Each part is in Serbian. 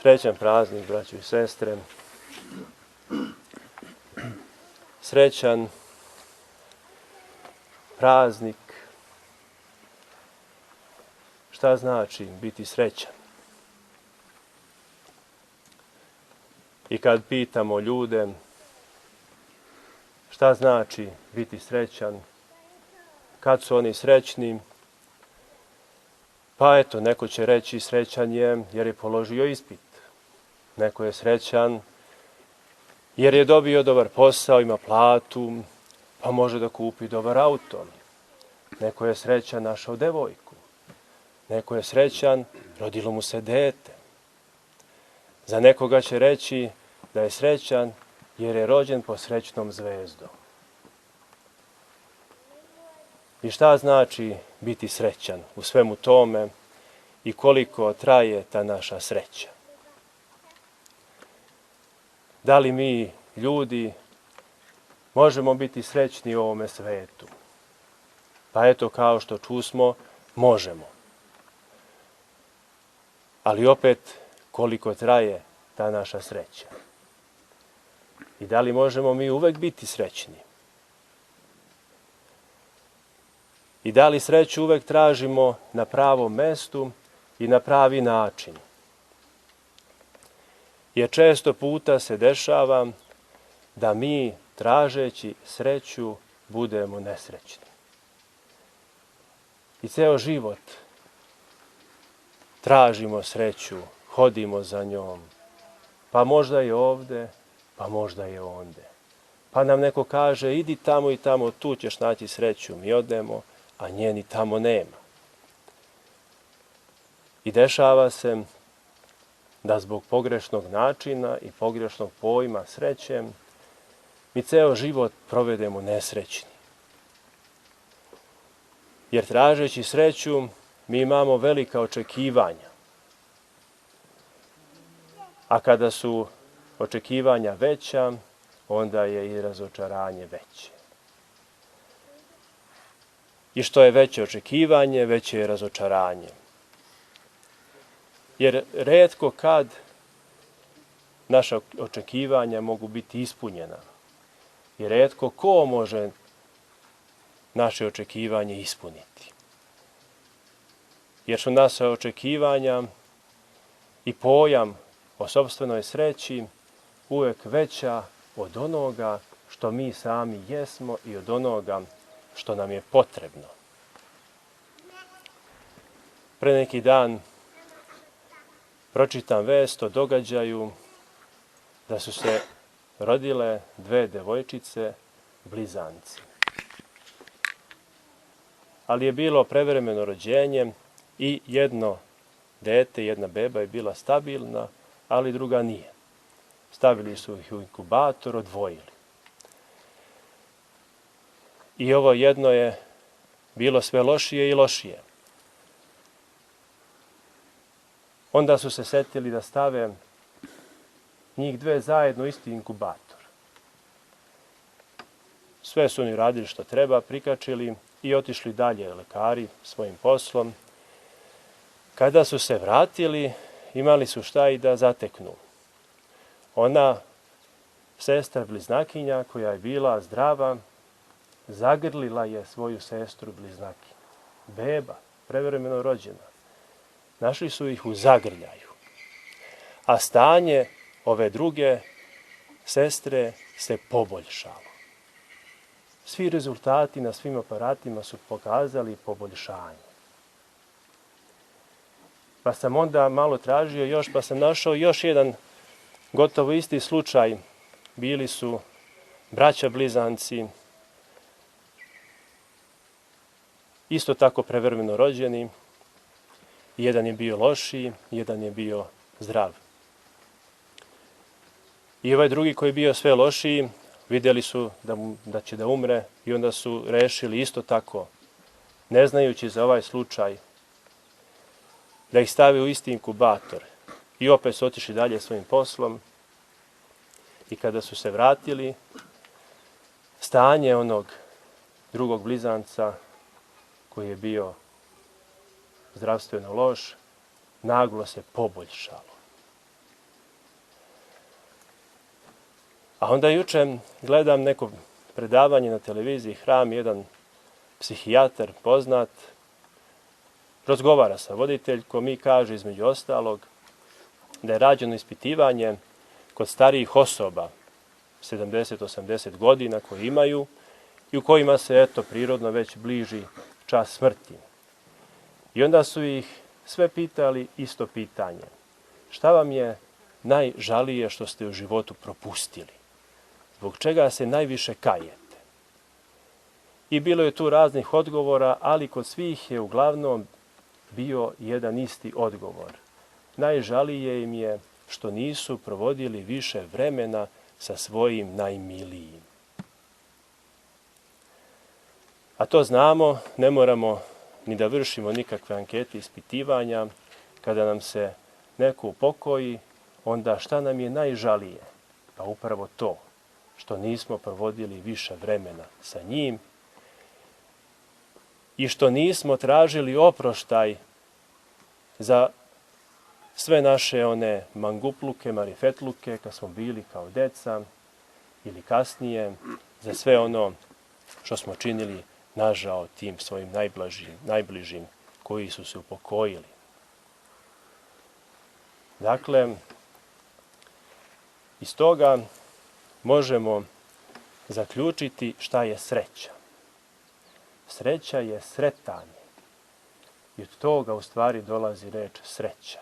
Srećan praznik, braćo i sestre. Srećan praznik. Šta znači biti srećan? I kad pitamo ljude šta znači biti srećan, kad su oni srećni, pa eto, neko će reći srećan je jer je položio ispit. Neko je srećan jer je dobio dobar posao, ima platu, pa može da kupi dobar auto. Neko je srećan, našao devojku. Neko je srećan, rodilo mu se dete. Za nekoga će reći da je srećan jer je rođen pod srećnom zvezdom. I šta znači biti srećan u svemu tome i koliko traje ta naša sreća? Da li mi, ljudi, možemo biti srećni u ovome svetu? Pa eto, kao što čusmo, možemo. Ali opet, koliko traje ta naša sreća? I da li možemo mi uvek biti srećni? I da li sreću uvek tražimo na pravom mestu i na pravi način? Jer često puta se dešava da mi, tražeći sreću, budemo nesrećni. I ceo život tražimo sreću, hodimo za njom. Pa možda je ovde, pa možda je onde. Pa nam neko kaže, idi tamo i tamo, tu ćeš naći sreću. Mi odemo, a nje ni tamo nema. I dešava se da zbog pogrešnog načina i pogrešnog pojma sreće, mi ceo život provedemo nesrećni. Jer tražeći sreću, mi imamo velika očekivanja. A kada su očekivanja veća, onda je i razočaranje veće. I što je veće očekivanje, veće je razočaranje. Jer retko kad naša očekivanja mogu biti ispunjena. I retko ko može naše očekivanje ispuniti. Jer su naša očekivanja i pojam o sopstvenoj sreći uvek veća od onoga što mi sami jesmo i od onoga što nam je potrebno. Pre neki dan pročitam vest o događaju da su se rodile dve devojčice, blizanci. Ali je bilo prevremeno rođenje i jedno dete, jedna beba je bila stabilna, ali druga nije. Stavili su ih u inkubator, odvojili. I ovo jedno je bilo sve lošije i lošije. Onda su se setili da stave njih dve zajedno u isti inkubator. Sve su oni radili što treba, prikačili i otišli dalje lekari svojim poslom. Kada su se vratili, imali su šta i da zateknu. Ona, sestra bliznakinja koja je bila zdrava, zagrlila je svoju sestru bliznakinju. Beba, prevremeno rođena. Našli su ih u zagrljaju. A stanje ove druge sestre se poboljšalo. Svi rezultati na svim aparatima su pokazali poboljšanje. Pa sam onda malo tražio još, pa sam našao još jedan gotovo isti slučaj. Bili su braća blizanci, isto tako prevremeno rođeni. Jedan je bio lošiji, jedan je bio zdrav. I ovaj drugi koji je bio sve lošiji, vidjeli su da će da umre i onda su rešili isto tako, ne znajući za ovaj slučaj, da ih stavi u isti inkubator. I opet su otišli dalje svojim poslom. I kada su se vratili, stanje onog drugog blizanca koji je bio zdravstveno loš, naglo se poboljšalo. A onda juče gledam neko predavanje na televiziji, Hram, jedan psihijatar poznat, razgovara sa voditeljkom i kaže između ostalog da je rađeno ispitivanje kod starijih osoba, 70-80 godina koji imaju i u kojima se prirodno već bliži čas smrti. I onda su ih sve pitali isto pitanje. Šta vam je najžalije što ste u životu propustili? Zbog čega se najviše kajete? I bilo je tu raznih odgovora, ali kod svih je uglavnom bio jedan isti odgovor. Najžalije im je što nisu provodili više vremena sa svojim najmilijim. A to znamo, ne moramo ni da vršimo nikakve ankete ispitivanja. Kada nam se neko upokoji, onda šta nam je najžalije? Pa upravo to, što nismo provodili više vremena sa njim i što nismo tražili oproštaj za sve naše one mangupluke, marifetluke, kad smo bili kao deca ili kasnije, za sve ono što smo činili nažao tim svojim najbližim koji su se upokojili. Dakle, iz toga možemo zaključiti šta je sreća. Sreća je sretanje. I od toga u stvari dolazi reč sreća.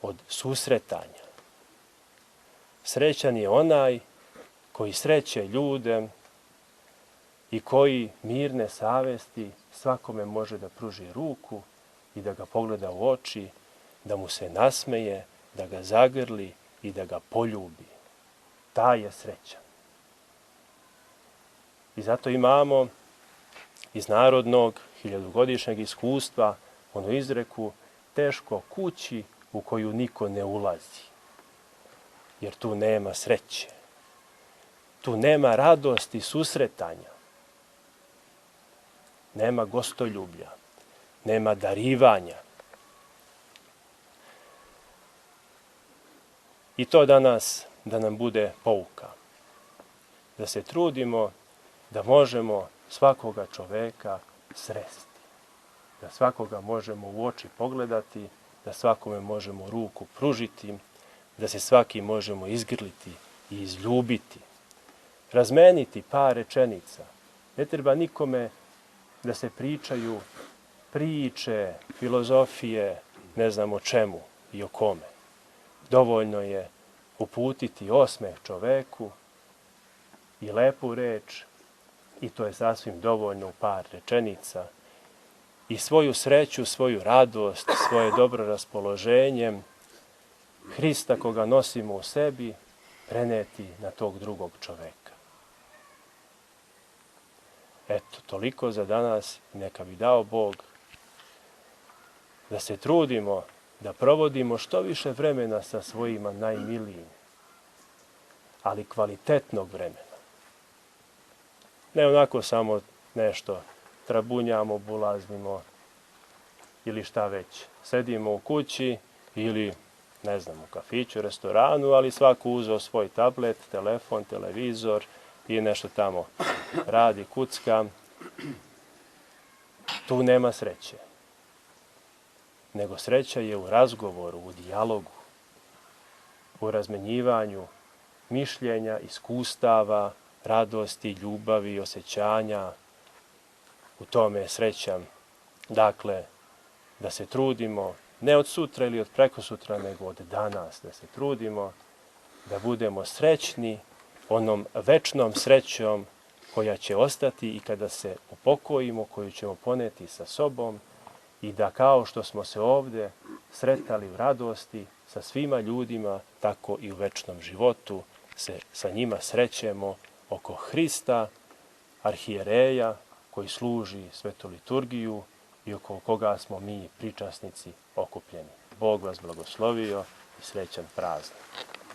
Od susretanja. Srećan je onaj koji sreće ljude i koji mirne savesti svakome može da pruži ruku i da ga pogleda u oči, da mu se nasmeje, da ga zagrli i da ga poljubi. Taj je srećan. I zato imamo iz narodnog hiljadugodišnjeg iskustva onu izreku teško kući u koju niko ne ulazi. Jer tu nema sreće. Tu nema radosti susretanja. Nema gostoljublja. Nema darivanja. I to danas da nam bude pouka. Da se trudimo da možemo svakoga čoveka sresti. Da svakoga možemo u oči pogledati, da svakome možemo ruku pružiti, da se svaki možemo izgrliti i izljubiti. Razmeniti par rečenica. Ne treba nikome da se pričaju priče, filozofije, ne znam o čemu i o kome. Dovoljno je uputiti osmeh čoveku i lepu reč i to je sasvim dovoljno u par rečenica. I svoju sreću, svoju radost, svoje dobro raspoloženje, Hrista koga nosimo u sebi, preneti na tog drugog čoveka. Eto, toliko za danas. Neka bi dao Bog da se trudimo da provodimo što više vremena sa svojima najmilijim, ali kvalitetnog vremena. Ne onako samo nešto trabunjamo, bulaznimo ili šta već. Sedimo u kući ili, ne znam, u kafiću, restoranu, ali svako uzeo svoj tablet, telefon, televizor i nešto tamo radi, kucka. Tu nema sreće. Nego sreća je u razgovoru, u dijalogu, u razmenjivanju mišljenja, iskustava, radosti, ljubavi, osjećanja. U tome je sreća. Dakle, da se trudimo, ne od sutra ili od prekosutra, nego od danas, da se trudimo da budemo srećni onom večnom srećom koja će ostati i kada se upokojimo, koju ćemo poneti sa sobom i da kao što smo se ovde sretali u radosti sa svima ljudima, tako i u večnom životu se sa njima srećemo oko Hrista, arhijereja koji služi svetu liturgiju i oko koga smo mi pričasnici okupljeni. Bog vas blagoslovio i srećan praznik.